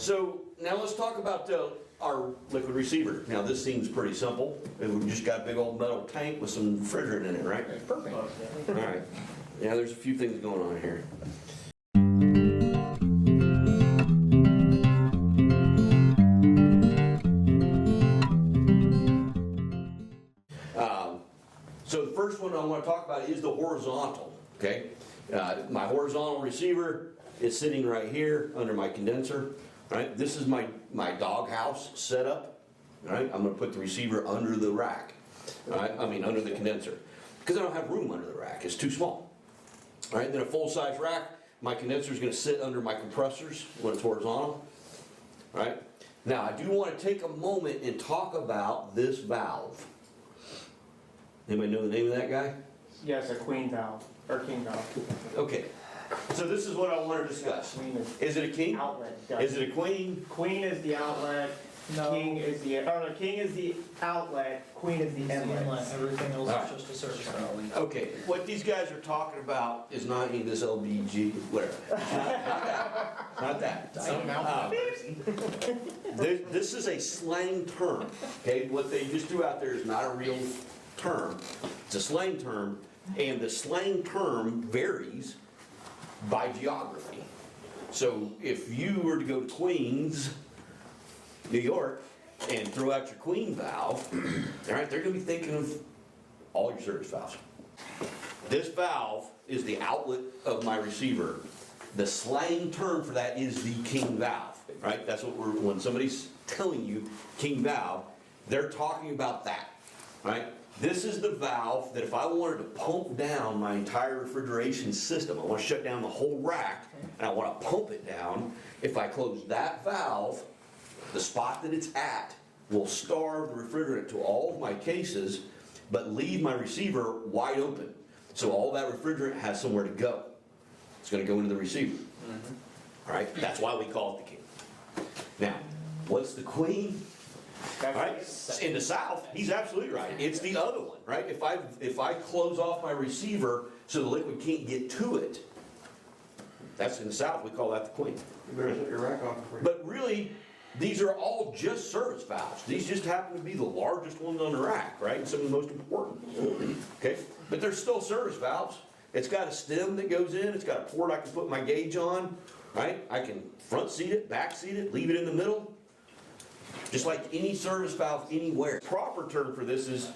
So now let's talk about our liquid receiver. Now this seems pretty simple. We've just got a big old metal tank with some refrigerant in it, right? Perfect. All right. Yeah, there's a few things going on here. So the first one I want to talk about is the horizontal, okay? My horizontal receiver is sitting right here under my condenser, right? This is my doghouse setup, right? I'm going to put the receiver under the rack, right? I mean under the condenser, because I don't have room under the rack. It's too small, right? Then a full-size rack, my condenser is going to sit under my compressors when it's horizontal, right? Now I do want to take a moment and talk about this valve. Anybody know the name of that guy? Yes, a queen valve, or king valve. Okay, so this is what I want to discuss. Is it a king? Outlet. Is it a queen? Queen is the outlet. No. King is the, oh no, king is the outlet, queen is the inlet. Everything else Alright. is just a service valve. Okay, what these guys are talking about is not any of this LBG, whatever. Not that. This is a slang term, okay? What they just threw out there is not a real term. It's a slang term, and the slang term varies by geography. So if you were to go to Queens, New York, and throw out your queen valve, all right, they're going to be thinking of all your service valves. This valve is the outlet of my receiver. The slang term for that is the king valve, right? That's what when somebody's telling you king valve, they're talking about that, right? This is the valve that if I wanted to pump down my entire refrigeration system, I want to shut down the whole rack, and I want to pump it down, if I close that valve, the spot that it's at will starve the refrigerant to all of my cases, but leave my receiver wide open. So all that refrigerant has somewhere to go. It's going to go into the receiver. All right, that's why we call it the king. Now, what's the queen? All right, in the South, he's absolutely right. It's the other one, right? If I close off my receiver so the liquid can't get to it, that's in the South, we call that the queen. You better shut your rack off before you... But really, these are all just service valves. These just happen to be the largest ones on the rack, right? And some of the most important. Okay? But they're still service valves. It's got a stem that goes in. It's got a port I can put my gauge on, right? I can front seat it, back seat it, leave it in the middle. Just like any service valve anywhere. Proper term for this is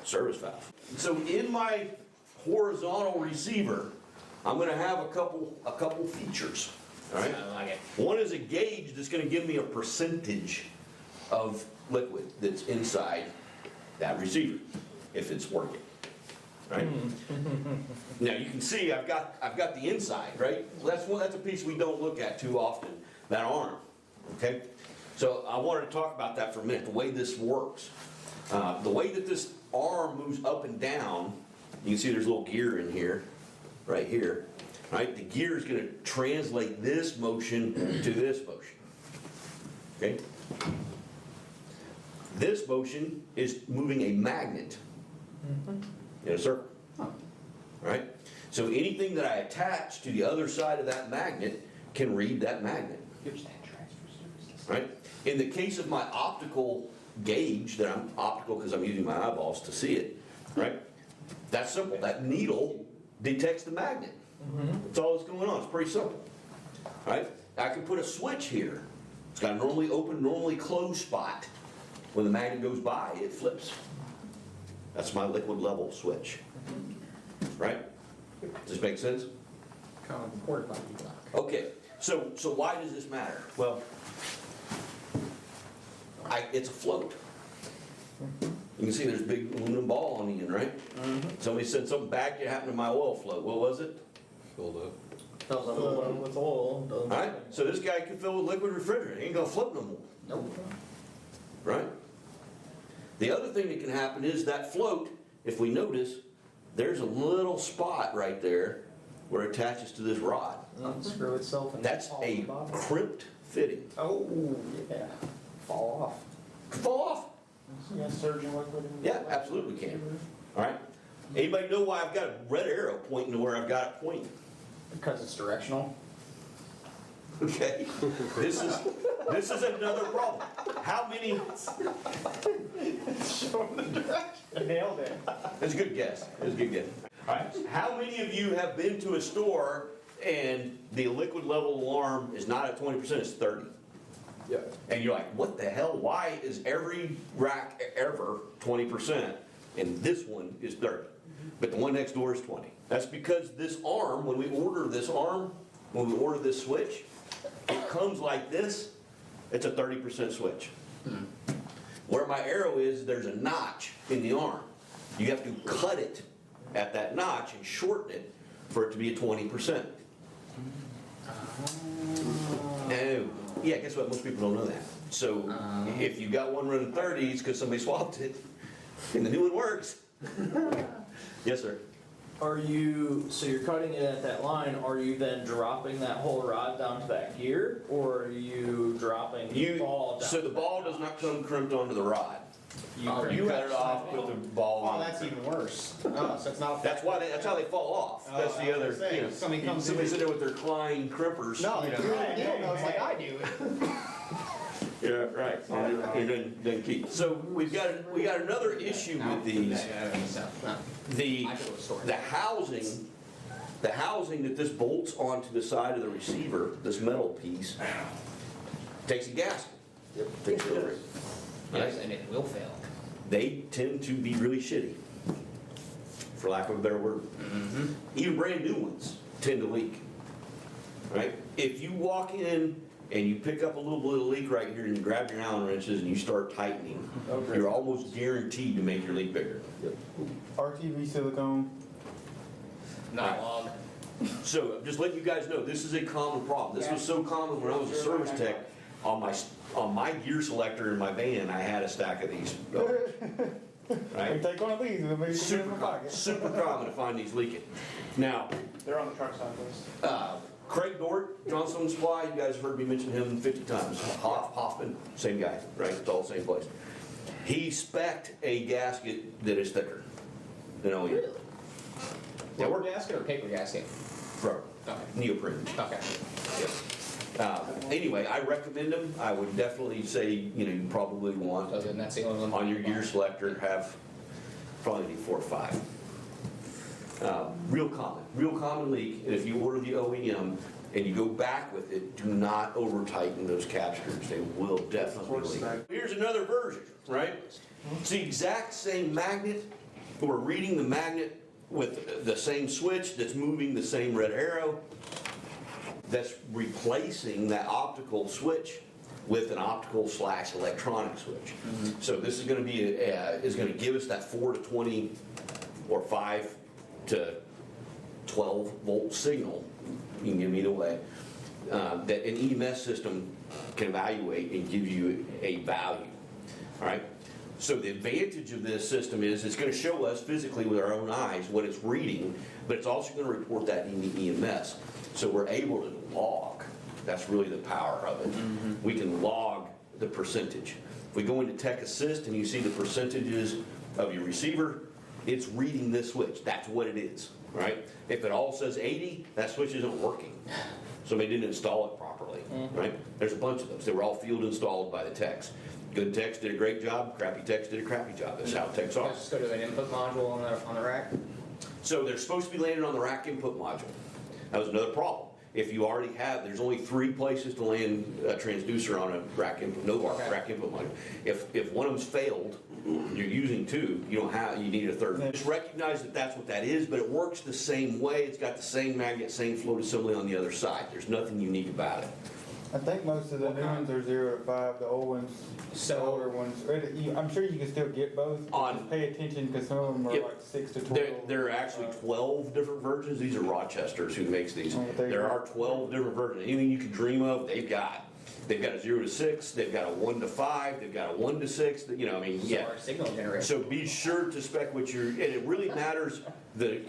service valve. So in my horizontal receiver, I'm going to have a couple features. All right? One is a gauge that's going to give me a percentage of liquid that's inside that receiver, if it's working. Right? Now you can see I've got the inside, right? Well, that's a piece we don't look at too often, that arm. Okay? So I wanted to talk about that for a minute, the way this works. The way that this arm moves up and down, you can see there's a little gear in here, right here. Right? The gear is going to translate this motion to this motion. Okay? This motion is moving a magnet in a circle. Right? So anything that I attach to the other side of that magnet can read that magnet. Right? In the case of my optical gauge, that I'm optical because I'm using my eyeballs to see it, right? That's simple. That needle detects the magnet. That's all that's going on. It's pretty simple. Right? I can put a switch here. It's got a normally open, normally closed spot. When the magnet goes by, it flips. That's my liquid level switch. Right? Does this make sense? Kind of important by you. Okay. So why does this matter? Well, it's a float. You can see there's a big aluminum ball on the end, right? Somebody said something bad could happen to my oil float. What was it? Filled up. Fills up with oil. All right, so this guy can fill with liquid refrigerant. He ain't gonna float no more, Nope. right? The other thing that can happen is that float, if we notice, there's a little spot right there where it attaches to this rod. Unscrew itself and That's fall a to the bottom. crimped fitting. Oh, yeah. Fall off. Could fall off. Yeah, surging liquid in the Yeah, absolutely can. All right. Anybody know why I've got a red arrow pointing to where I've got it pointing? Because it's directional. Okay. This is This is another problem. How many, Nailed it. that's a good guess, that's a good guess. All right, how many of you have been to a store and the liquid level alarm is not at 20%, it's 30? Yeah. And you're like, what the hell, why is every rack ever 20% and this one is 30? But the one next door is 20. That's because this arm, when we order this arm, when we order this switch, it comes like this, it's a 30% switch. Where my arrow is, there's a notch in the arm. You have to cut it at that notch and shorten it for it to be a 20%. Oh, yeah, guess what? Most people don't know that. So if you got one running 30, it's because somebody swapped it, and the new one works. Yes, sir. Are you, so you're cutting it at that line, are you then dropping that whole rod down to that gear? Or are you dropping the ball down? So the ball does not come crimped onto the rod. You cut it off, put the ball Oh, on. that's even worse. Oh, so it's not. That's why that's how they fall off. Oh, That's the I was other, gonna say, you know, somebody comes somebody in- sit there with their Klein crimpers. No, you you know. don't know like I do. Yeah, right. And then keep. So we've got another issue with these. The housing that this bolts onto the side of the receiver, this metal piece, takes a gasket. Takes a ring. Yes, and it will fail. They tend to be really shitty, for lack of a better word. Even brand new ones tend to leak, right? If you walk in and you pick up a little bit of leak right here and you grab your Allen wrenches and you start tightening, you're almost guaranteed to make your leak bigger. RTV silicone. Not long. So just letting you guys know, this is a common problem. This was so common when I was a service tech. On my gear selector in my van, I had a stack of these. I Right? take one of these and maybe put it in my Super, pocket. super common to find these leaking. Now, They're on the truck side list. Craig Dort, Johnson Supply, you guys have heard me mention him 50 times. Hoffman, same guy, right? It's all the same place. He spec'd a gasket that is thicker than OEM. Really? Yeah, Rubber we're gasket or paper gasket? rubber, Okay. neoprene. Okay. Anyway, I recommend them. I would definitely say, you probably want, So then that's the only one. on your gear selector, have, probably need 4 or 5. Real common leak, and if you order the OEM and you go back with it, do not over tighten those cap screws. They will definitely leak. Here's another version, right? It's the exact same magnet. We're reading the magnet with the same switch that's moving the same red arrow. That's replacing that optical switch with an optical/electronic switch. So this is going to be is going to give us that 4 to 20 or 5 to 12 volt signal. You can give them either way. That an EMS system can evaluate and give you a value. All right. So the advantage of this system is it's going to show us physically with our own eyes what it's reading, but it's also going to report that in the EMS. So we're able to log. That's really the power of it. We can log the percentage. If we go into Tech Assist and you see the percentages of your receiver, it's reading this switch. That's what it is, right? If it all says 80, that switch isn't working. Somebody didn't install it properly, right? There's a bunch of those. They were all field installed by the techs. Good techs did a great job, crappy techs did a crappy job. That's how techs are. Just go to an input module on the rack. So they're supposed to be landing on the rack input module. That was another problem. If you already have, there's only 3 places to land a transducer on a rack input, rack input module. If one of them's failed, you're using 2, you need a 3rd. Just recognize that that's what that is, but it works the same way. It's got the same magnet, same float assembly on the other side. There's nothing unique about it. I think most of the new ones are 0 to 5, the old ones, the older ones. I'm sure you can still get both, but just pay attention because some of them are Yep. like 6 to 12. There are actually 12 different versions. These are Rochester's who makes these. Oh, there you There go. are 12 different versions. Anything you can dream of, they've got. They've got a 0 to 6, they've got a 1 to 5, they've got a 1 to 6, So our signal generator. So be sure to spec what and it really matters the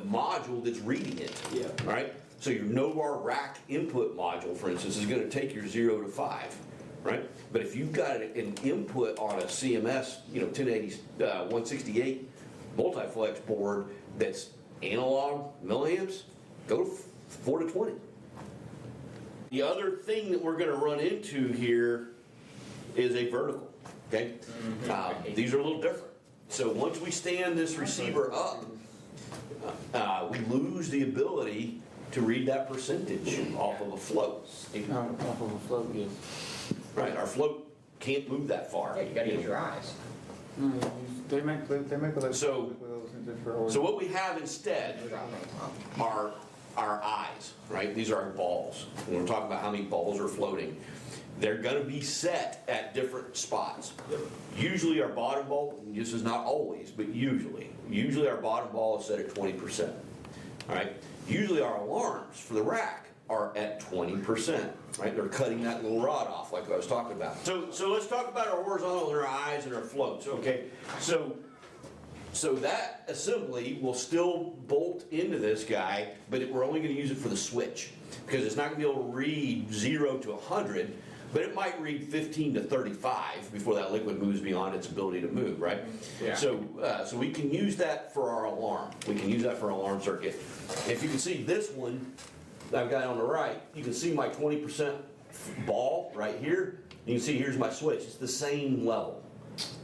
module that's reading it. Yeah. Right? So your Novar rack input module, for instance, is gonna take your 0 to 5, right? But if you've got an input on a CMS, 1080, 168 multiplex board that's analog milliamps, go to 4 to 20. The other thing that we're gonna run into here is a vertical, okay? These are a little different. So once we stand this receiver up, we lose the ability to read that percentage off of a float. Off of a float, yes. Right, our float can't move that far. Yeah, you gotta use your eyes. They make a So- for So what we have instead are our eyes, right? These are our balls. When we're talking about how many balls are floating, they're gonna be set at different spots. Usually our bottom ball, this is not always, but usually our bottom ball is set at 20%. All right? Usually our alarms for the rack are at 20%, right? They're cutting that little rod off like I was talking about. So let's talk about our horizontal and our eyes and our floats, okay? So that assembly will still bolt into this guy, but we're only gonna use it for the switch, because it's not gonna be able to read 0 to 100, but it might read 15 to 35 before that liquid moves beyond its ability to move, right? Yeah. So we can use that for our alarm. We can use that for our alarm circuit. If you can see this one I've got on the right, you can see my 20% ball right here. You can see here's my switch. It's the same level.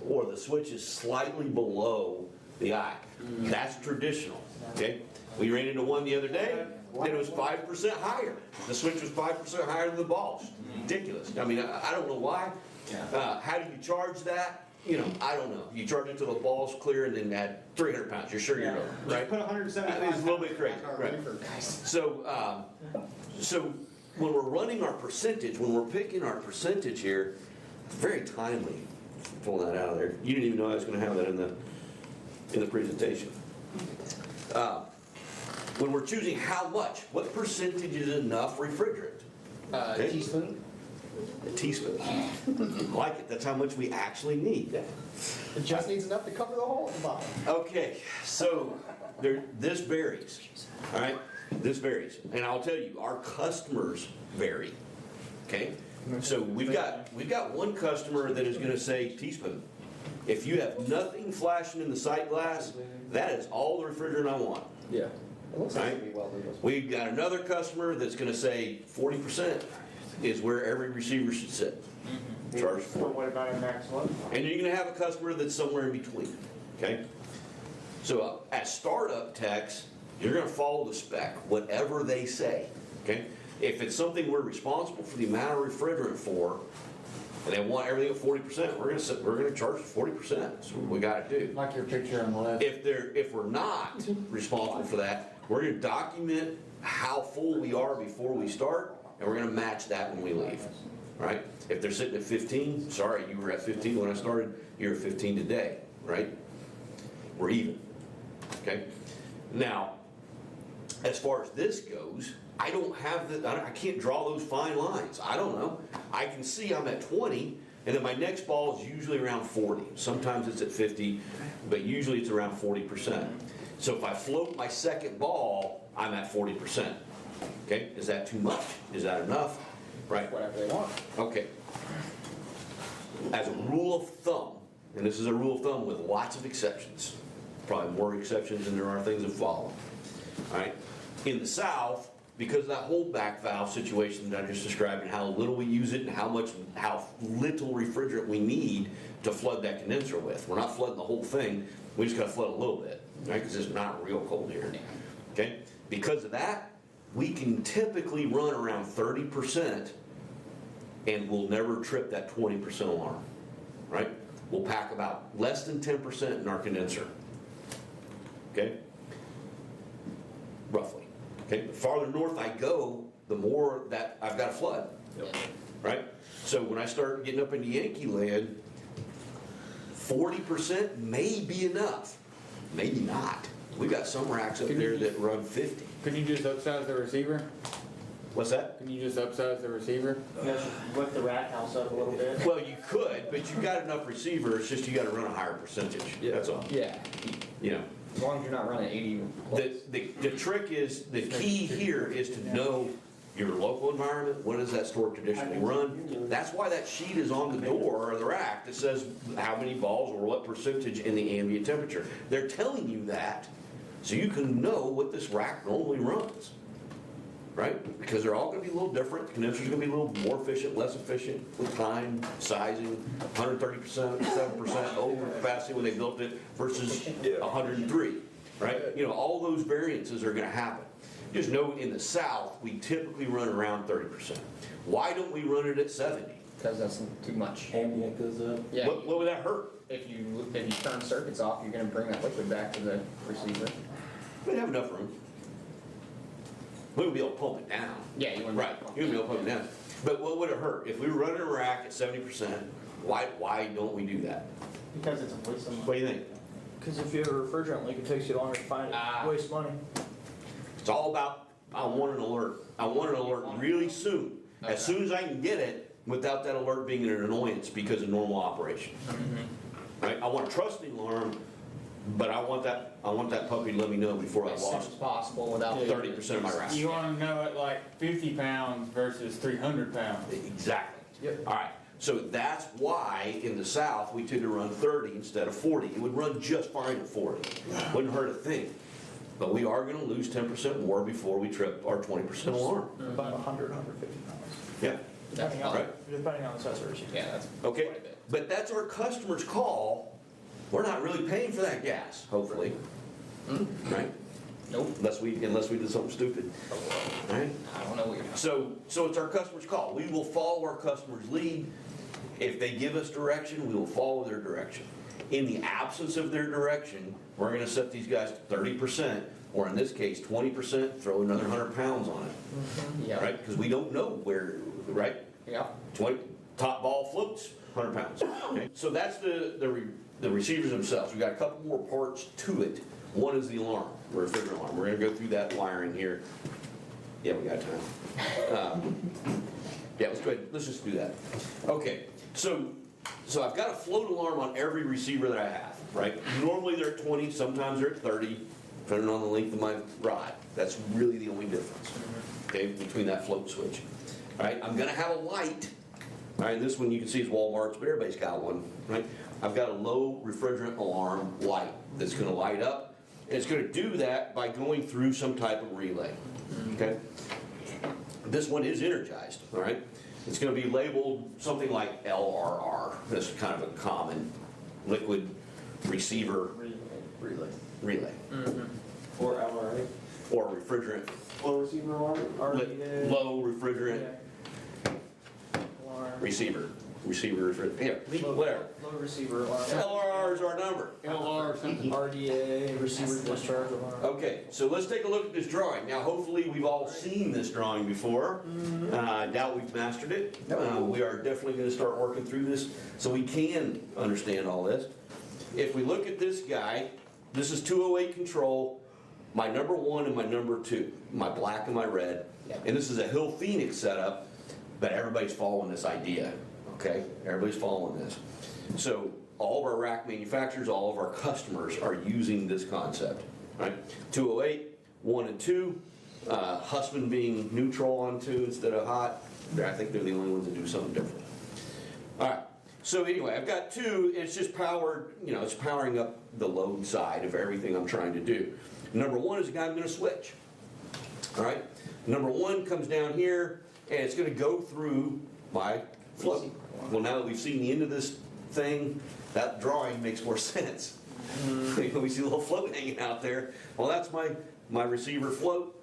Or the switch is slightly below the eye. That's traditional, okay? We ran into one the other day, and it was 5% higher. The switch was 5% higher than the balls. Ridiculous. I mean, I don't know why. How do you charge that? You know, I don't know. You charge it till the ball's clear and then add 300 pounds. You're sure you're going, right? Put 175. It's a little bit crazy, right? So when we're running our percentage, when we're picking our percentage here, very timely pulling that out of there. You didn't even know I was going to have that in the presentation. When we're choosing how much, what percentage is enough refrigerant? Okay. Teaspoon? A teaspoon. I like it. That's how much we actually need. It just needs enough to cover the hole at the bottom. Okay, so this varies, all right? This varies. And I'll tell you, our customers vary, okay? So we've got one customer that is gonna say teaspoon. If you have nothing flashing in the sight glass, that is all the refrigerant I want. Yeah. It looks like it'd be well done. We've got another customer that's gonna say 40% is where every receiver should sit. Charge So 40. what about a max load? And you're gonna have a customer that's somewhere in between, okay? So as startup techs, you're gonna follow the spec, whatever they say, okay? If it's something we're responsible for the amount of refrigerant for, and they want everything at 40%, we're gonna charge 40%. That's what we gotta do. Like your picture on the left. If we're not responsible for that, we're gonna document how full we are before we start, and we're gonna match that when we leave, right? If they're sitting at 15, sorry, you were at 15 when I started, you're at 15 today, right? We're even, okay? Now, as far as this goes, I don't have I can't draw those fine lines. I don't know. I can see I'm at 20, and then my next ball is usually around 40. Sometimes it's at 50, but usually it's around 40%. So if I float my second ball, I'm at 40%. Okay, is that too much? Is that enough? Right, Whatever they want. okay. As a rule of thumb, and this is a rule of thumb with lots of exceptions, probably more exceptions than there are things that follow. All right, in the South, because of that holdback valve situation that I just described and how little we use it and how little refrigerant we need to flood that condenser with. We're not flooding the whole thing, we just gotta flood a little bit, right? Because it's not real cold here, okay? Because of that, we can typically run around 30% and we'll never trip that 20% alarm, right? We'll pack about less than 10% in our condenser, okay? Roughly. Okay, the farther north I go, the more that I've got to flood, right? So when I start getting up into Yankee land, 40% may be enough, maybe not. We've got some racks up there that run 50. Can you just upsize the receiver? What's that? Can you just upsize the receiver? You guys should lift the rack house up a little bit. Well, you could, but you've got enough receiver, it's just you got to run a higher percentage, that's all. Yeah. You know, As long as you're not running 80 plus. the trick is, the key here is to know your local environment, what does that store traditionally run? That's why that sheet is on the door or the rack that says how many balls or what percentage in the ambient temperature. They're telling you that so you can know what this rack normally runs, right? Because they're all gonna be a little different. The condensers are gonna be a little more efficient, less efficient with time, sizing, 130%, 7% over capacity when they built it versus 103, right? You know, all those variances are gonna happen. Just know in the south, we typically run around 30%. Why don't we run it at 70? Because that's too much. Ambient goes up. Yeah, What would that hurt? if you turn circuits off, you're gonna bring that liquid back to the receiver. We'd have enough room. We would be able to pump it down. Yeah, you wouldn't. Right, you would be able to pump it down. But what would it hurt? If we were running a rack at 70%, why don't we do that? Because it's a waste of money. What do you think? Because if you have a refrigerant leak, it takes you longer to find it, waste money. It's all about, I want an alert. I want an alert really soon. As soon as I can get it, without that alert being an annoyance because of normal operation. Right? I want a trusting alarm, but I want that puppy to let me know before I As soon as lost possible without. 30% of my rack. You wanna know at like 50 pounds versus 300 pounds. Exactly. Yep. All right, so that's why in the south, we tend to run 30 instead of 40. It would run just fine at 40. Wouldn't hurt a thing. But we are gonna lose 10% more before we trip our 20% alarm. About 100, 150 pounds. Yeah, Depending on, Right. depending on the sensors. Yeah, that's okay. quite a bit. But that's our customer's call. We're not really paying for that gas, hopefully. Right? Nope. Unless we did something stupid. Right? I don't know what you're talking So it's our customer's call. We will follow our customer's lead. If they give us direction, we will follow their direction. In the absence of their direction, we're gonna set these guys to 30%, or in this case, 20%, throw another 100 pounds on it, Yeah. right? Because we don't know where, right? Yeah. 20, top ball floats, 100 pounds. Okay? So that's the receivers themselves. We've got a couple more parts to it. One is the alarm, the refrigerant alarm. We're gonna go through that wiring here. Yeah, we got time. Yeah, let's go ahead, let's just do that. Okay, so I've got a float alarm on every receiver that I have, right? Normally they're at 20, sometimes they're at 30, depending on the length of my rod. That's really the only difference, okay, between that float switch. All right, I'm gonna have a light. All right, this one you can see is Walmart's, but everybody's got one, right? I've got a low refrigerant alarm light that's gonna light up. And it's gonna do that by going through some type of relay, okay? This one is energized, all right? It's gonna be labeled something like LRR. That's kind of a common liquid receiver relay. Or LRA. Or refrigerant, Low receiver alarm. RDA. low refrigerant Alarm. receiver, refrigerant, yeah, whatever. Low receiver alarm. LRR is our number. LR something. RDA, receiver discharge alarm. Okay, so let's take a look at this drawing. Now, hopefully, we've all seen this drawing before. I doubt we've mastered it. We are definitely gonna start working through this so we can understand all this. If we look at this guy, this is 208 control, my number 1 and my number 2, my black and my red. And this is a Hill Phoenix setup, but everybody's following this idea, okay? Everybody's following this. So all of our rack manufacturers, all of our customers are using this concept, right? 208, 1 and 2, Husband being neutral on 2 instead of hot. I think they're the only ones that do something different. All right, so anyway, I've got 2, it's just powered, it's powering up the load side of everything I'm trying to do. Number 1 is the guy I'm gonna switch, all right? Number 1 comes down here, and it's gonna go through my float. Well, now that we've seen the end of this thing, that drawing makes more sense. We see a little float hanging out there. Well, that's my receiver float.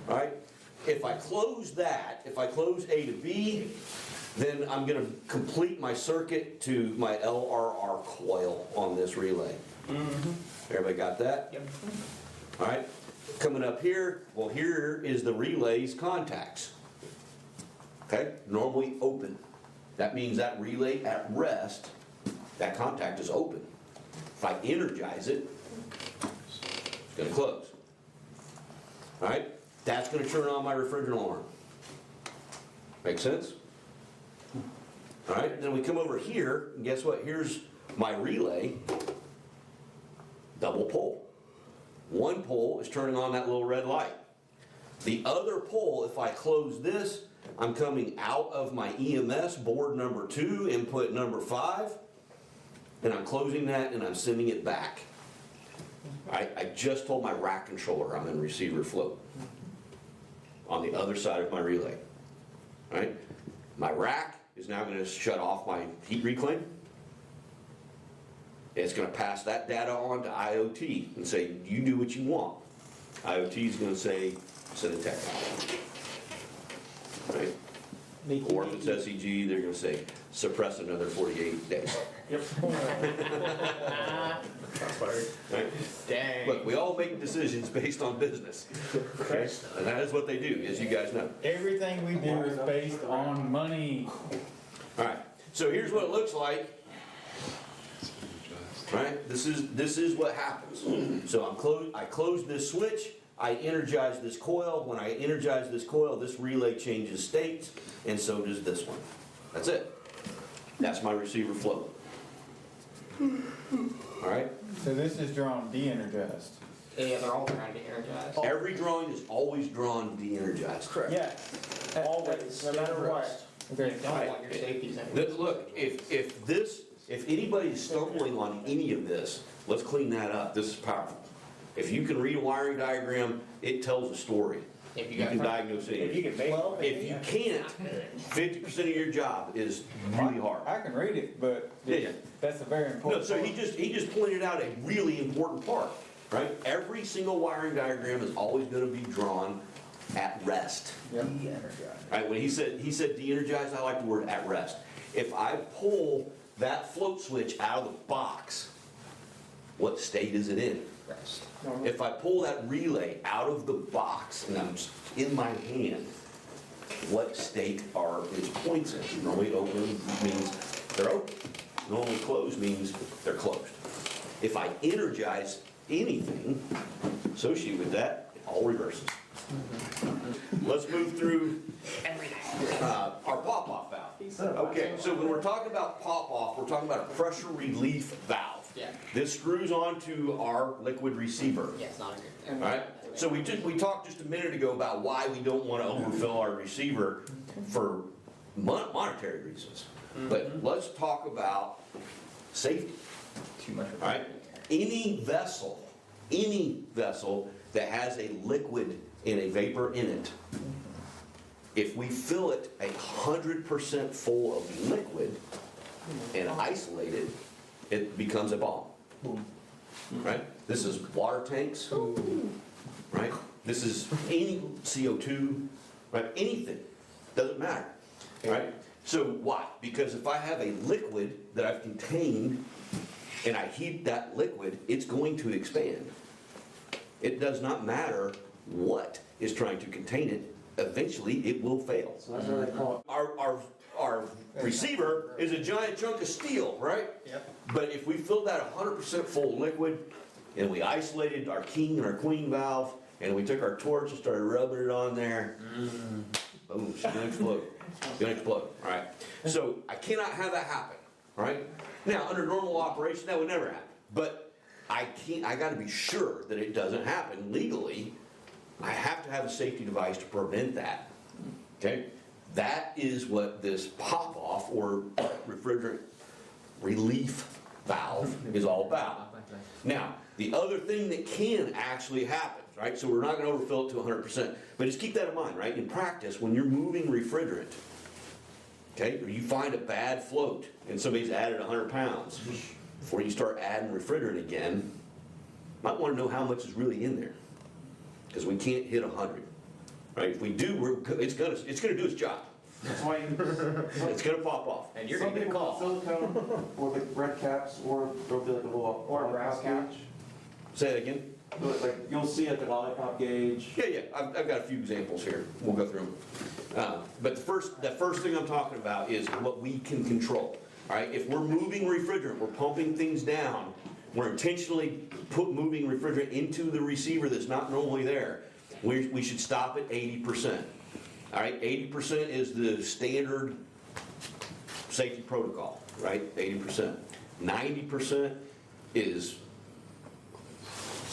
All right? If I close that, if I close A to B, then I'm gonna complete my circuit to my LRR coil on this relay. Everybody got that? Yep. All right, coming up here, well, here is the relay's contacts. Okay, normally open. That means that relay at rest, that contact is open. If I energize it, it's gonna close. All right, that's gonna turn on my refrigerant alarm. Make sense? All right, then we come over here, and guess what? Here's my relay, double pole. One pole is turning on that little red light. The other pole, if I close this, I'm coming out of my EMS board number 2, input number 5, and I'm closing that and I'm sending it back. I just told my rack controller I'm in receiver float. on the other side of my relay. Right? My rack is now gonna shut off my heat reclaim. It's gonna pass that data on to IoT and say, you do what you want. IoT is gonna say, send a text. Right? Or if it's SEG, they're gonna say, suppress another 48 days. Right? Dang. Look, we all make decisions based on business. Okay? And that is what they do, as you guys know. Everything we do is based on money. All right, so here's what it looks like. Right, this is what happens. So I close this switch, I energize this coil. When I energize this coil, this relay changes states, and so does this one. That's it. That's my receiver flow. All right, So this is drawn de-energized. Yeah, they're all trying to be energized. every drawing is always drawn de-energized. Correct. Yeah. Always, no matter what. Okay. You don't want your safeties in. Look, if anybody's stumbling on any of this, let's clean that up. This is powerful. If you can read a wiring diagram, it tells a story. If You can diagnose If you anything. can make. If you can't, 50% of your job is really hard. I can read it, but Yeah. that's a very No, important. so part. he just pointed out a really important part, right? Every single wiring diagram is always gonna be drawn at rest. Right, when he said de-energized, I like the word at rest. If I pull that float switch out of the box, what state is it in? Rest. If I pull that relay out of the box and I'm in my hand, what state are its points in? Normally open means they're open. Normally closed means they're closed. If I energize anything associated with that, it all reverses. Let's move through our pop-off valve. Okay, so when we're talking about pop-off, we're talking about a pressure relief valve. Yeah. This screws onto our liquid receiver. Yeah, it's not a good. All right, so we talked just a minute ago about why we don't want to overfill our receiver for monetary reasons. But let's talk about safety. Too much. All right, any vessel that has a liquid and a vapor in it, if we fill it 100% full of liquid and isolate it, it becomes a bomb. Right? This is water tanks, right? This is any CO2, right? Anything, doesn't matter, right? So why? Because if I have a liquid that I've contained and I heat that liquid, it's going to expand. It does not matter what is trying to contain it, eventually it will fail. So that's what they call Our receiver is a giant chunk of steel, right? Yep. But if we filled that 100% full of liquid, and we isolated our king and our queen valve, and we took our torch and started rubbing it on there, boom, she's gonna explode. It's gonna explode, all right? So I cannot have that happen, all right? Now, under normal operation, that would never happen. But I gotta be sure that it doesn't happen legally. I have to have a safety device to prevent that, okay? That is what this pop-off or refrigerant relief valve is all about. Now, the other thing that can actually happen, right? So we're not gonna overfill it to 100%, but just keep that in mind, right? In practice, when you're moving refrigerant, okay, or you find a bad float and somebody's added 100 pounds, before you start adding refrigerant again, you might wanna know how much is really in there, because we can't hit 100. Right, if we do, it's gonna do its job. That's why you. It's gonna pop off. And you're gonna get a call. Silicone or the red caps or there'll be like a little. Or a brass lollipop catch. Say that again? gauge. Like you'll see at the lollipop gauge. Yeah, I've got a few examples here. We'll go through them. But the first thing I'm talking about is what we can control. All right, if we're moving refrigerant, we're pumping things down, we're intentionally moving refrigerant into the receiver that's not normally there, we should stop at 80%. All right, 80% is the standard safety protocol, right? 80%. 90% is,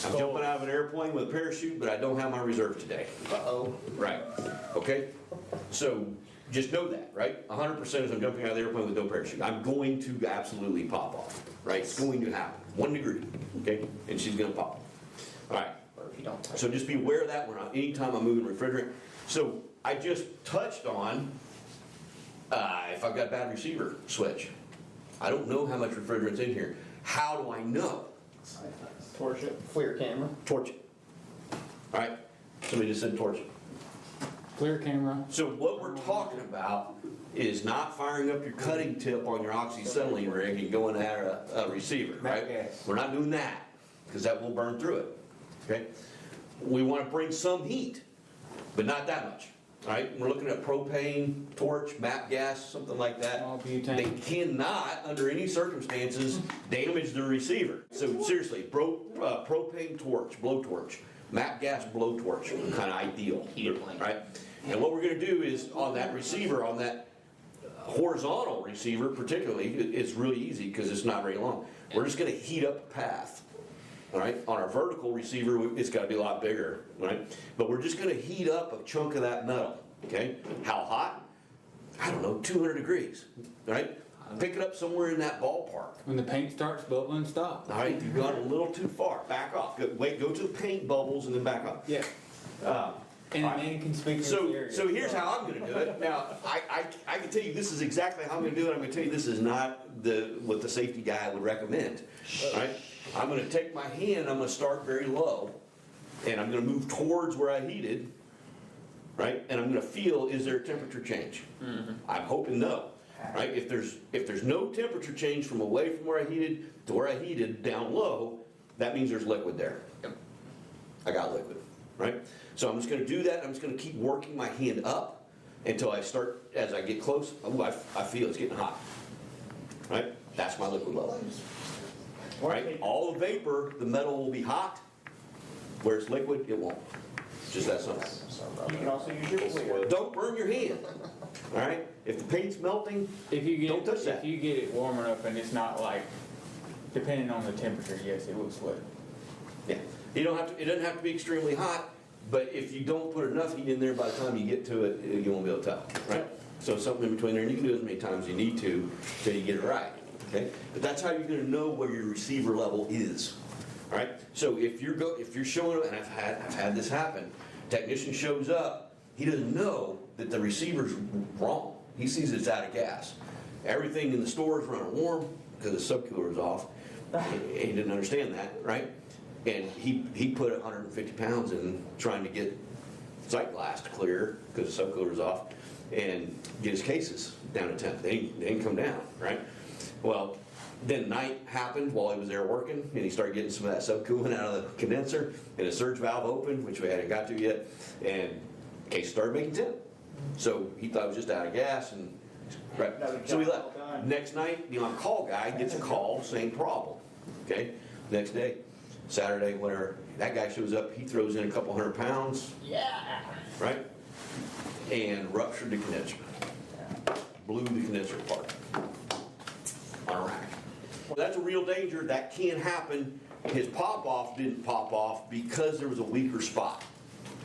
I'm jumping out of an airplane with a parachute, but I don't have my reserve today. Uh-oh. Right, okay? So just know that, right? 100% is I'm jumping out of the airplane with no parachute. I'm going to absolutely pop off, right? It's going to happen. 1 degree, okay? And she's gonna pop. All right, Or if you don't. so just be aware of that when anytime I'm moving refrigerant. So I just touched on, if I've got a bad receiver switch. I don't know how much refrigerant's in here. How do I know? Torch it. FLIR camera. Torch it. All right, somebody just said torch it. Clear camera. So what we're talking about is not firing up your cutting tip on your oxyacetylene rig and going at a receiver, right? Yes. We're not doing that, because that will burn through it, okay? We want to bring some heat, but not that much, all right? We're looking at propane, torch, MAP gas, something like that. Small butane. They cannot, under any circumstances, damage the receiver. So seriously, propane torch, blowtorch, MAP gas blowtorch, kind of ideal, right? And what we're gonna do is, on that receiver, on that horizontal receiver particularly, it's really easy because it's not very long. We're just gonna heat up a path, all right? On our vertical receiver, it's gotta be a lot bigger, right? But we're just gonna heat up a chunk of that metal, okay? How hot? I don't know, 200 degrees, right? Pick it up somewhere in that ballpark. When the paint starts bubbling, stop. All right, you've gone a little too far, back off. Go to the paint bubbles and then back up. Yeah. In all an right. inconspicuous So area. here's how I'm gonna do it. Now, I can tell you this is exactly how I'm gonna do it. I'm gonna tell you this is not what the safety guy would recommend, all right? I'm gonna take my hand, I'm gonna start very low, and I'm gonna move towards where I heated, right? And I'm gonna feel, is there a temperature change? I'm hoping no, right? If there's no temperature change from away from where I heated to where I heated down low, that means there's liquid there. I got liquid, right? So I'm just gonna do that, I'm just gonna keep working my hand up until I start, as I get close, oh, I feel it's getting hot, right? That's my liquid level. Right? All the vapor, the metal will be hot, where it's liquid, it won't. Just that simple. You can also use your FLIR. Don't burn your hand, all right? If the paint's melting, If you Don't touch get, that. if you get it warm enough and it's not like, depending on the temperature, yes, it will sweat. yeah, it doesn't have to be extremely hot, but if you don't put enough heat in there, by the time you get to it, you won't be able to tell, right? So something in between there, and you can do it as many times as you need to till you get it right, okay? But that's how you're gonna know where your receiver level is, all right? So if you're showing up, and I've had this happen, technician shows up, he doesn't know that the receiver's wrong. He sees it's out of gas. Everything in the store is running warm because the subcooler is off. He didn't understand that, right? And he put 150 pounds in trying to get sight glass to clear because the subcooler is off and get his cases down to 10. They didn't come down, right? Well, then night happened while he was there working, and he started getting some of that subcoolant out of the condenser, and the surge valve opened, which we hadn't got to yet, and case started making 10. So he thought it was just out of gas, and right. So we left. Next night, the on-call guy gets a call, same problem. Okay, next day, Saturday, whatever, that guy shows up, he throws in a couple 100 pounds. Yeah. Right? And ruptured the condenser. Blew the condenser apart on a rack. Well, that's a real danger. That can happen. His pop-off didn't pop off because there was a weaker spot.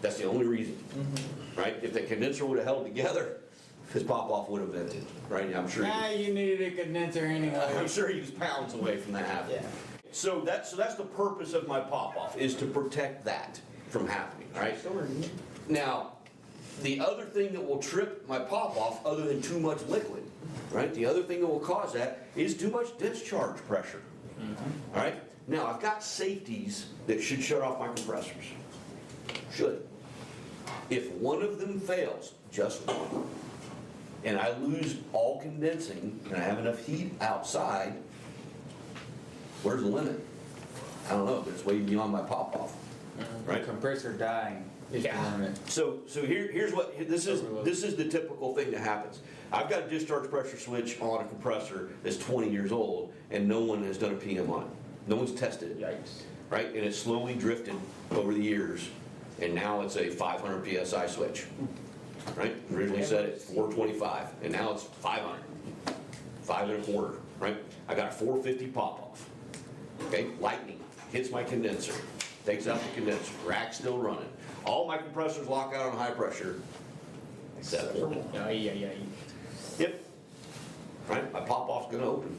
That's the only reason. Right? If the condenser would have held together, his pop-off would have vented. Right? I'm sure. You needed a condenser anyway. I'm sure he was pounds away from that happening. Yeah. So that's the purpose of my pop-off, is to protect that from happening, right? Now, the other thing that will trip my pop-off, other than too much liquid, right? The other thing that will cause that is too much discharge pressure, all right? Now, I've got safeties that should shut off my compressors. Should. If one of them fails, just one, and I lose all condensing, and I have enough heat outside, where's the limit? I don't know, but it's way beyond my pop-off, right? Compressor dying is the limit. So here's what, this is the typical thing that happens. I've got a discharge pressure switch on a compressor that's 20 years old, and no one has done a PM on it. No one's tested it. Yikes. Right? And it's slowly drifted over the years, and now it's a 500 PSI switch. Right? Originally said it's 425, and now it's 500. 5 1/4, right? I got a 450 pop-off. Okay? Lightning hits my condenser, takes out the condenser, rack's still running. All my compressors lock out on high pressure, except for one. Yep. Right? My pop-off's gonna open.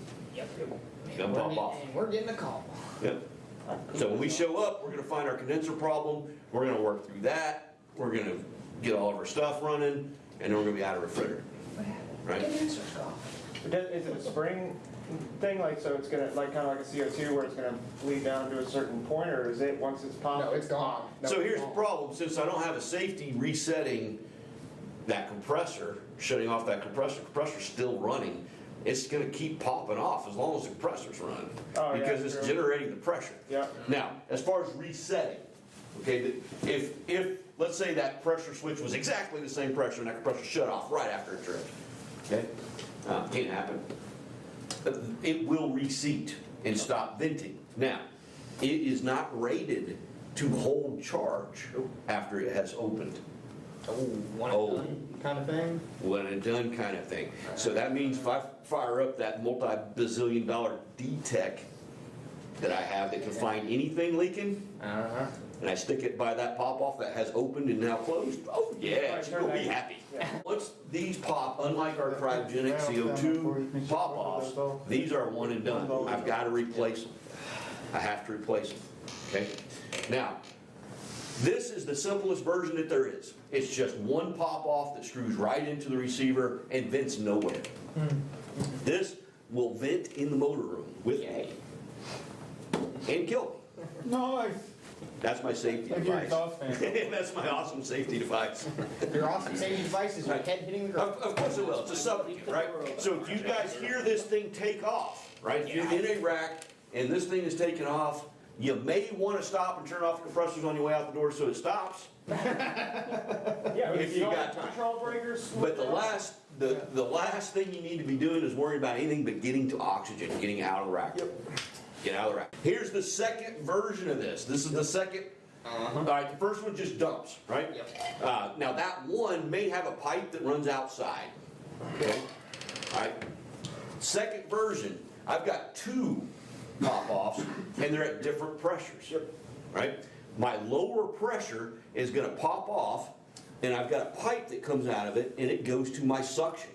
Gonna pop off. And we're getting a call. Yep. So when we show up, we're gonna find our condenser problem, we're gonna work through that, we're gonna get all of our stuff running, and then we're gonna be out of refrigerator, right? Is it a spring thing, like, so it's gonna, like, kinda like a CO2 where it's gonna bleed down to a certain point, or is it, once it's popped? No, it's gone. No, So it's here's the gone. problem, since I don't have a safety resetting that compressor, shutting off that compressor's still running, it's gonna keep popping off as long as the compressor's running. Oh, yeah, Because it's true. generating the pressure. Yeah. Now, as far as resetting, okay, if, let's say that pressure switch was exactly the same pressure and that compressor shut off right after it tripped, okay? Can't happen. It will reseat and stop venting. Now, it is not rated to hold charge after it has opened. Oh, one and done kind of thing? One and done kind of thing. So that means if I fire up that multi-bazillion dollar D-Tech that I have that can find anything leaking, Uh-huh. and I stick it by that pop-off that has opened and now closed, oh yeah, it's gonna be happy. Once these pop, unlike our cryogenic CO2 pop-offs, these are one and done. I've got to replace them. I have to replace them, okay? Now, this is the simplest version that there is. It's just one pop-off that screws right into the receiver and vents nowhere. This will vent in the motor room with me and kill me. Nice. That's my safety Like your device. exhaust fan. That's my awesome safety device. Your awesome safety device is your head hitting the ground. Of course it will, it's a supplicant, right? So if you guys hear this thing take off, right? If you're in a rack and this thing is taking off, you may want to stop and turn off the compressors on your way out the door so it stops. Yeah, If you got time. Control breakers. But the last thing you need to be doing is worrying about anything but getting to oxygen, getting out of the rack. Get out of the rack. Here's the second version of this. This is the second. All right, the first one just dumps, right? Now that one may have a pipe that runs outside. Okay. All right. Second version, I've got two pop-offs, and they're at different pressures. Right. My lower pressure is going to pop off, and I've got a pipe that comes out of it, and it goes to my suction.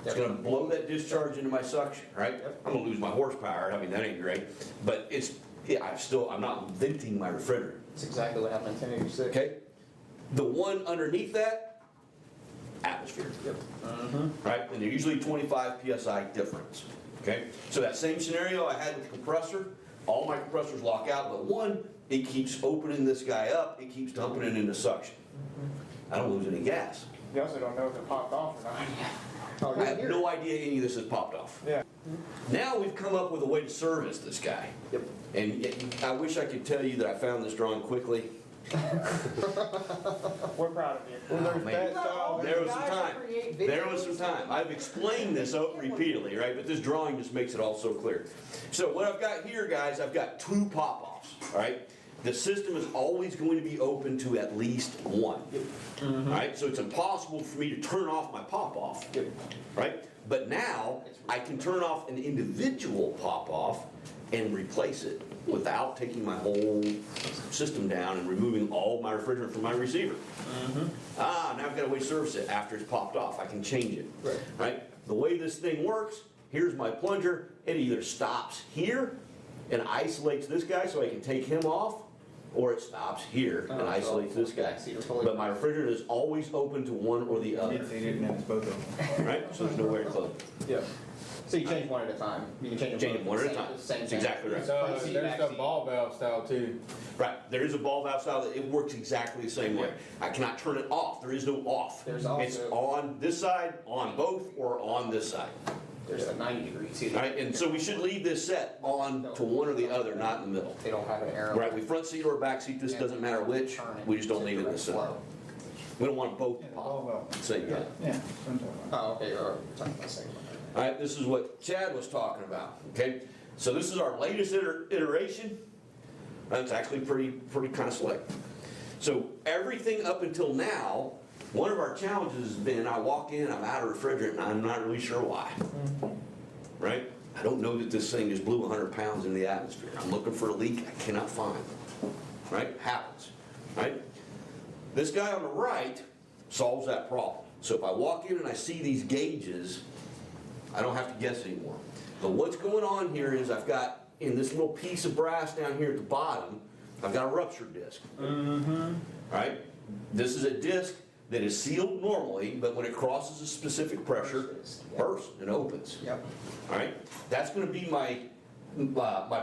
It's gonna blow that discharge into my suction, right? I'm gonna lose my horsepower, I mean, that ain't great, but it's, yeah, I'm not venting my refrigerant, That's exactly what happened in 1086. okay? The one underneath that, atmosphere. Right, and they're usually 25 PSI difference, okay? So that same scenario I had with the compressor, all my compressors lock out, but one, it keeps opening this guy up, it keeps dumping it into suction. I don't lose any gas. You also don't know if it popped off or not. Oh, I you're have here. no idea any of this has popped off. Yeah. Now we've come up with a way to service this guy. Yep. And I wish I could tell you that I found this drawing quickly. We're proud of you. Well, there's man. that style. There was some time. There was some time. I've explained this repeatedly, right? But this drawing just makes it all so clear. So what I've got here, guys, I've got two pop-offs, all right? The system is always going to be open to at least one. All right, so it's impossible for me to turn off my pop-off, right? But now, I can turn off an individual pop-off and replace it without taking my whole system down and removing all my refrigerant from my receiver. Now I've got a way to service it after it's popped off. I can change it, right? The way this thing works, here's my plunger. It either stops here and isolates this guy so I can take him off, or it stops here and isolates this guy. But my refrigerator is always open to one or the other, It's and it's both of them. right? So there's nowhere to close. Yeah. So you change one at a time. You can change Change them one at a time. Same That's thing. exactly right. There's the ball valve style too. Right, there is a ball valve style that it works exactly the same way. I cannot turn it off, there is no off. There's also- It's on this side, on both, or on this side. There's a 90 degrees. All right, and so we should leave this set on to one or the other, not in the middle. They don't have an arrow. Right, we front seat or back seat, this doesn't matter which, we just don't leave it in the center. We don't want both to pop, same guy. Yeah. Sometimes. Oh, okay, or talking about the same one. All right, this is what Chad was talking about, okay? So this is our latest iteration. It's actually pretty kind of slick. So everything up until now, one of our challenges has been, I walk in, I'm out of refrigerant, and I'm not really sure why. Right? I don't know that this thing just blew 100 pounds into the atmosphere. I'm looking for a leak I cannot find. Right? Happens. Right? This guy on the right solves that problem. So if I walk in and I see these gauges, I don't have to guess anymore. But what's going on here is I've got, in this little piece of brass down here at the bottom, I've got a rupture disc. Right? This is a disc that is sealed normally, but when it crosses a specific pressure, bursts and opens. Yep. All right, that's gonna be my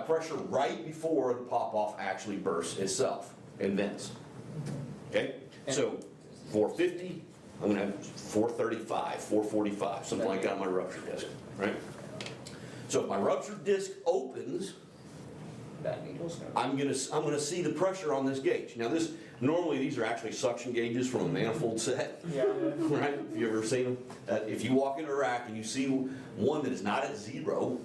pressure right before the pop-off actually bursts itself and vents. Okay, so 450, I'm gonna have 435, 445, something like that on my rupture disc, right? So if my rupture disc opens, That needle's gonna. I'm gonna see the pressure on this gauge. Now normally these are actually suction gauges from a manifold set. Yeah. Right? If you ever seen them, if you walk in a rack and you see one that is not at zero,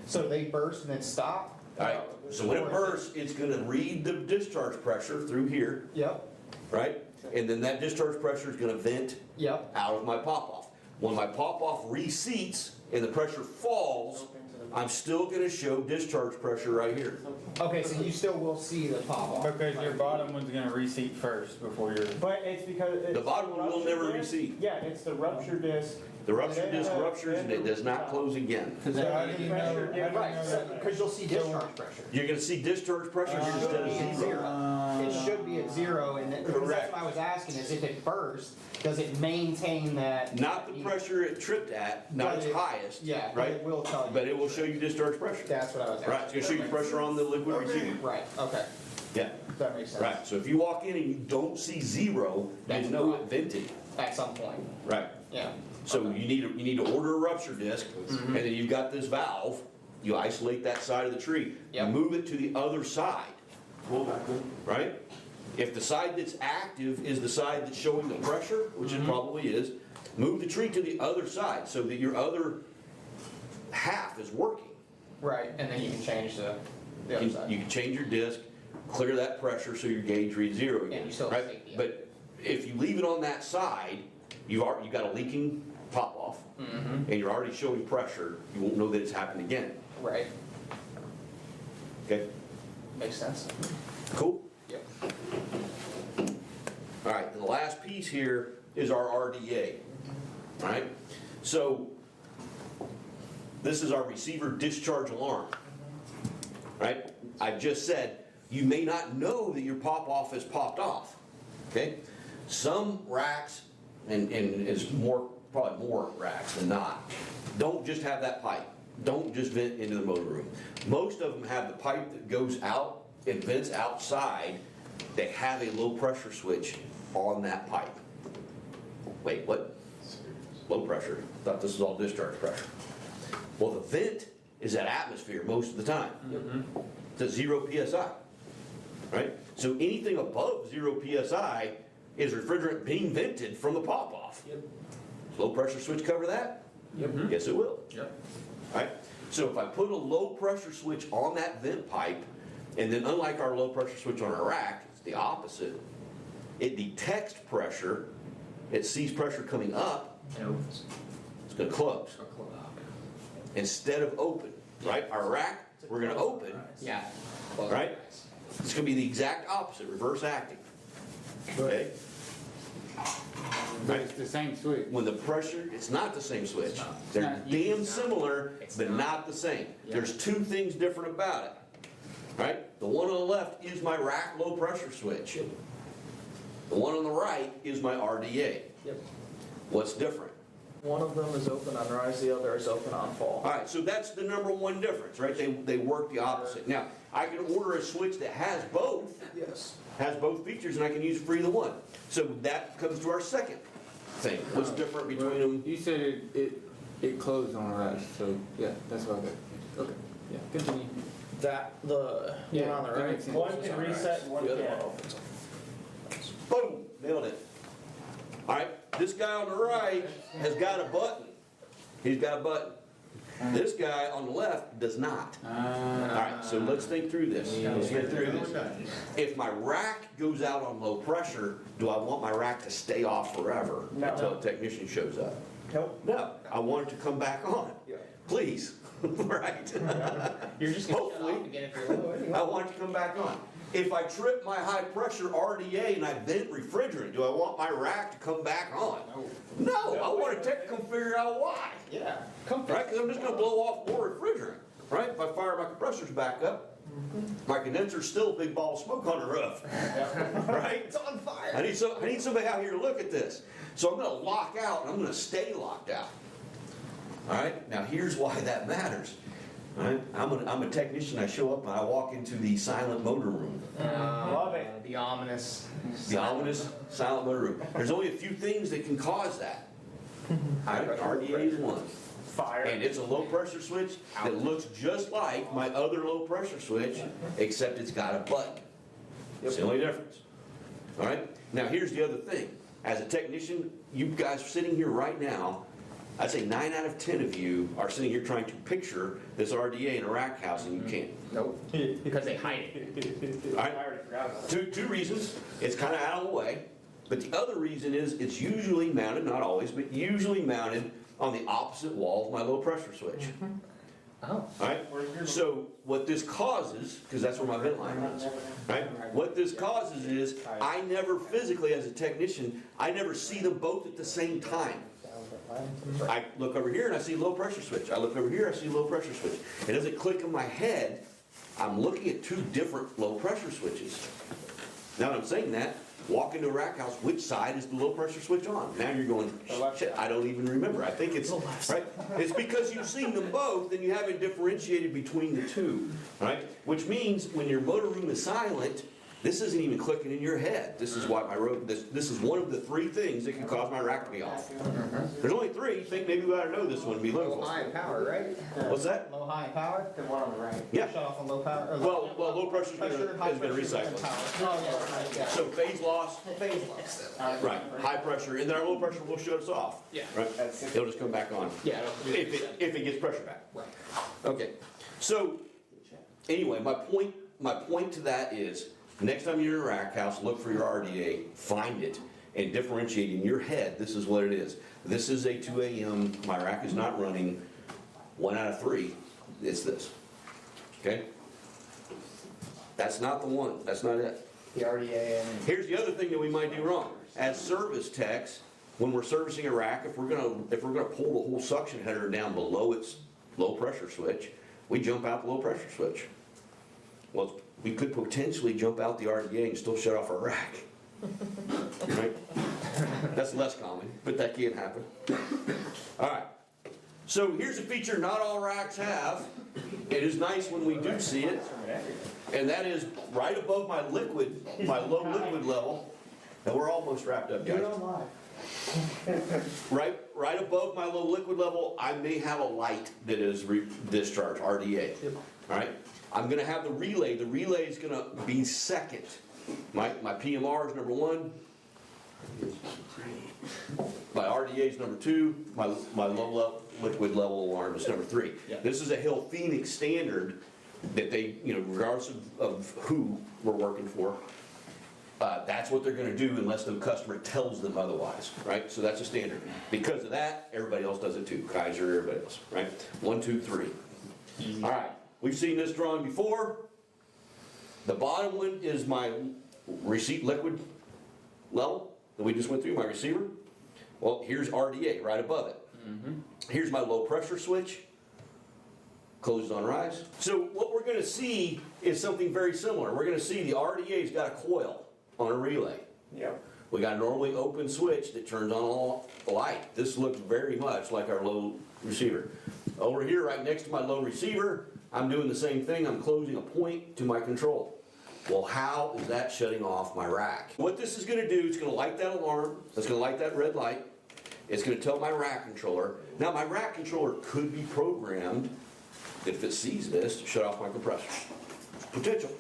So they burst and then stop? all right, so when it bursts, it's gonna read the discharge pressure through here, Yep, right? And then that discharge pressure is gonna vent yep. out of my pop-off. When my pop-off reseats and the pressure falls, I'm still gonna show discharge pressure right here. Okay, so you still will see the pop off. Because your bottom one's gonna reseat first before your. But it's because it's. The bottom one will rupture never disc. reseat. Yeah, it's the rupture disc. The rupture disc ruptures and it does not close again. So how do you know, how do you know Right, that? because you'll see discharge pressure. You're gonna see discharge pressure here instead of It zero. should be at zero, and then, because Correct. that's what I was asking, is if it bursts, does it maintain that? Not the pressure it tripped at, not its But it- highest, Yeah, but right? it will tell you. But it will show you discharge pressure. That's what I was asking. Right, it's gonna show you pressure on the liquid receiver. Right, okay, Yeah, that makes sense. right. So if you walk in and you don't see zero, you That's know wrong. it vented. At some point, Right. yeah. So you need to order a rupture disc, and then you've got this valve. You isolate that side of the tree. You Yep. move it to the other side, right? If the side that's active is the side that's showing the pressure, which it probably is, move the tree to the other side so that your other half is working. Right, and then you can change the other side. You can change your disc, clear that pressure so your gauge reads zero again. you still have right? safety. But if you leave it on that side, you've got a leaking pop-off, and you're already showing pressure, you won't know that it's happened again. Right, Okay, makes sense. cool? Yep. All right, and the last piece here is our RDA, all right? So, this is our receiver discharge alarm, right? I just said, you may not know that your pop-off has popped off, okay? Some racks, and it's probably more racks than not, don't just have that pipe. Don't just vent into the motor room. Most of them have the pipe that goes out and vents outside. They have a low pressure switch on that pipe. Wait, what? Low pressure? Thought this was all discharge pressure. Well, the vent is at atmosphere most of the time. It's at 0 PSI, right? So anything above 0 PSI is refrigerant being vented from the pop-off. Yep. Does low pressure switch cover that? Yep. Yes, it will. Yep. Right? So if I put a low pressure switch on that vent pipe, and then unlike our low pressure switch on our rack, it's the opposite. It detects pressure, it sees pressure coming up, it's gonna close instead of open, right? Our rack, we're gonna open, Yeah. right? It's gonna be the exact opposite, reverse acting. Okay? But it's the same switch. When the pressure, it's not the same switch. It's They're not. damn similar, It's but not. not the same. Yeah. There's two things different about it. Right? The one on the left is my rack low pressure switch. The one on the right is my RDA. Yep. What's different? One of them is open on rise, the other is open on fall. All right, so that's the number one difference, right? They work the opposite. Now, I can order a switch that has both, Yes. features, and I can use for either one. So that comes to our second thing. What's different between them? You said it closed on us, so yeah, that's what I got. Okay, yeah, continue. The one on the that right. makes sense. One can reset and one The other can't. one opens. Boom, nailed it. All right, this guy on the right has got a button. He's got a button. This guy on the left does not. All right, so let's think through this. Let's think through this. If my rack goes out on low pressure, do I want my rack to stay off forever No. until a technician shows up? Nope. No, I want it to come back on. Please, right? You're just gonna shut Hopefully. off again if you're low anyway. I want it to come back on. If I trip my high pressure RDA and I vent refrigerant, do I want my rack to come back on? No, I want a tech to come figure out why. Yeah. Comfort. Right, because I'm just gonna blow off more refrigerant, right? If I fire my compressors back up, My condenser's still a big ball of smoke on the roof, right? It's on fire. I need somebody out here to look at this. So I'm gonna lock out, and I'm gonna stay locked out. All right, now here's why that matters. All right, I'm a technician, I show up and I walk into the silent motor room. Love it. The ominous. The ominous silent motor room. There's only a few things that can cause that. All right, RDA is one. Fire. And it's a low pressure switch that looks just like my other low pressure switch, except it's got a button. It's the only difference. All right, now here's the other thing. As a technician, you guys sitting here right now, I'd say 9 out of 10 of you are sitting here trying to picture this RDA in a rack house, and you can't. Nope. Because they hide it. All right? I already forgot about it. Two reasons. It's kind of out of the way. But the other reason is it's usually mounted, not always, but usually mounted on the opposite wall of my low pressure switch. Oh. All right? So what this causes, because that's where my vent line runs, right? What this causes is I never physically, as a technician, I never see them both at the same time. I look over here and I see low pressure switch. I look over here, I see low pressure switch. It doesn't click in my head. I'm looking at two different low pressure switches. Now that I'm saying that, walk into a rack house, which side is the low pressure switch on? Now you're going, shit, I don't even remember. I think it's, right? It's because you've seen them both and you haven't differentiated between the two, right? Which means when your motor room is silent, this isn't even clicking in your head. This is why this is one of the 3 things that can cause my rack to be off. There's only 3. You think maybe we ought to know this one to be Low, local. high power, right? What's that? Low, high power? The one on the right. Yeah. Shut off on low power? or Well, low pressure is pressure, going high to pressure, recycle. power. Oh, yeah, right, yeah. So phase loss, Phase loss. right, high pressure, and then our low pressure will shut us off. Yeah. Right? It'll just come back on. Yeah. If it gets pressure back. Right. Okay, so, anyway, my point to that is, next time you're in a rack house, look for your RDA, find it, and differentiate in your head, this is what it is. This is a 2 a.m., my rack is not running, 1 out of 3, it's this, okay? That's not the one, that's not it. The RDA and. Here's the other thing that we might do wrong. As service techs, when we're servicing a rack, if we're gonna pull the whole suction header down below its low pressure switch, we jump out the low pressure switch. Well, we could potentially jump out the RDA and still shut off our rack. Right? That's less common, but that can happen. All right. So here's a feature not all racks have. It is nice when we do see it. And that is right above my low liquid level. And we're almost wrapped up, guys. Right above my low liquid level, I may have a light that is discharge, RDA. All right? I'm gonna have the relay. The relay is gonna be second. My PMR is number 1. My RDA is number 2. My low liquid level alarm is number 3. This is a Hill Phoenix standard that they, regardless of who we're working for, that's what they're gonna do unless the customer tells them otherwise, right? So that's a standard. Because of that, everybody else does it too. Kaiser, everybody else, right? 1, 2, 3. All right. We've seen this drawing before. The bottom one is my liquid level that we just went through, my receiver. Well, here's RDA right above it. Here's my low pressure switch. Closes on rise. So what we're going to see is something very similar. We're going to see the RDA's got a coil on a relay. Yep. We got a normally open switch that turns on all the light. This looks very much like our low receiver. Over here, right next to my low receiver, I'm doing the same thing. I'm closing a point to my control. Well, how is that shutting off my rack? What this is going to do, it's going to light that alarm. It's going to light that red light. It's going to tell my rack controller. Now, my rack controller could be programmed, if it sees this, to shut off my compressor. Potential.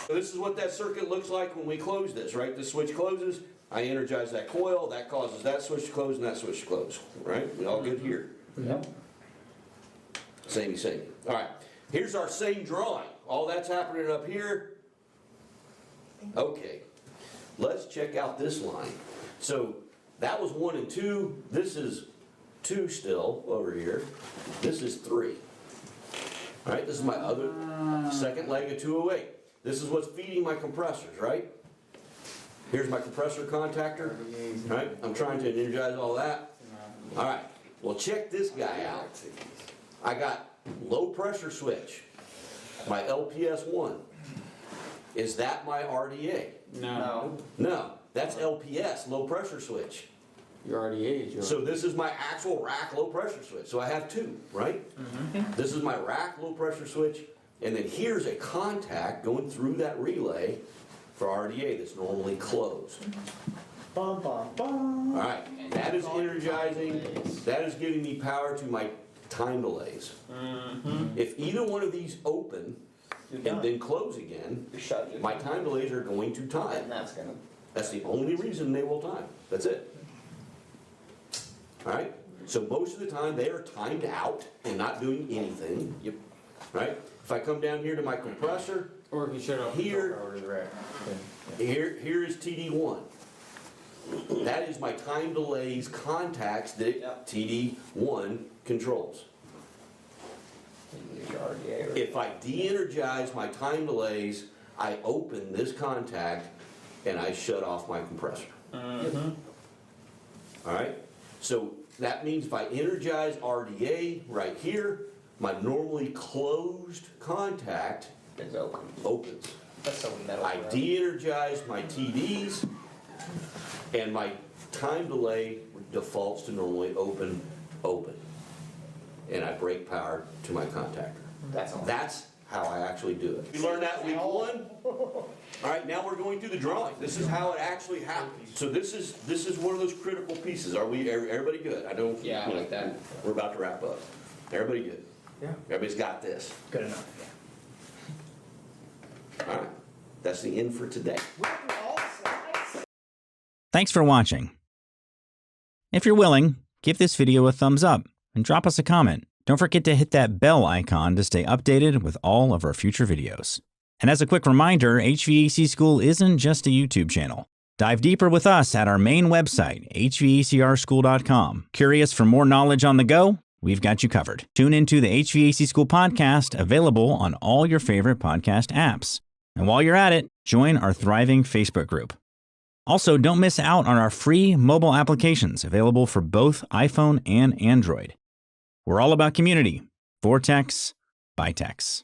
So this is what that circuit looks like when we close this, right? This switch closes. I energize that coil. That causes that switch to close and that switch to close. Right? We all good here. Yep. Same. All right. Here's our same drawing. All that's happening up here. Okay. Let's check out this line. So that was 1 and 2. This is 2 still over here. This is 3. All right. This is my other second leg of 208. This is what's feeding my compressors, right? Here's my compressor contactor. Right? I'm trying to energize all that. All right. Well, check this guy out. I got low pressure switch. My LPS1, is that my RDA? No, No, that's LPS, low pressure switch. your RDA is your. So this is my actual rack low pressure switch. So I have two, right? This is my rack low pressure switch, and then here's a contact going through that relay for RDA that's normally closed. Bum, bum, bum. All right, that is energizing, that is giving me power to my time delays. If either one of these open and then close again, You shut it. my time delays are going to time. And that's gonna, That's the only reason they will time. That's it. All right? So most of the time, they are timed out and not doing anything. Yep. Right? If I come down here to my compressor, Or if you shut off. Here- Power to the rack. here is TD1. That is my time delays contacts that TD1 controls. use your RDA or. If I de-energize my time delays, I open this contact and I shut off my compressor. All right? So that means if I energize RDA right here, my normally closed contact Is open. opens. That's so metal. I de-energize my TDs and my time delay defaults to normally open. And I break power to my contactor. That's all. That's how I actually do it. We learned that week one. All right, now we're going through the drawing. This is how it actually happens. So this is one of those critical pieces. Are we, everybody good? I don't. Yeah, I like that. We're about to wrap up. Everybody good? Yeah. Everybody's got this. Good enough. All right, that's the end for today. Thanks for watching. If you're willing, give this video a thumbs up and drop us a comment. Don't forget to hit that bell icon to stay updated with all of our future videos. And as a quick reminder, HVAC School isn't just a YouTube channel. Dive deeper with us at our main website, hvacrschool.com. Curious for more knowledge on the go? We've got you covered. Tune into the HVAC School podcast, available on all your favorite podcast apps. And while you're at it, join our thriving Facebook group. Also, don't miss out on our free mobile applications available for both iPhone and Android. We're all about community. For techs, by techs.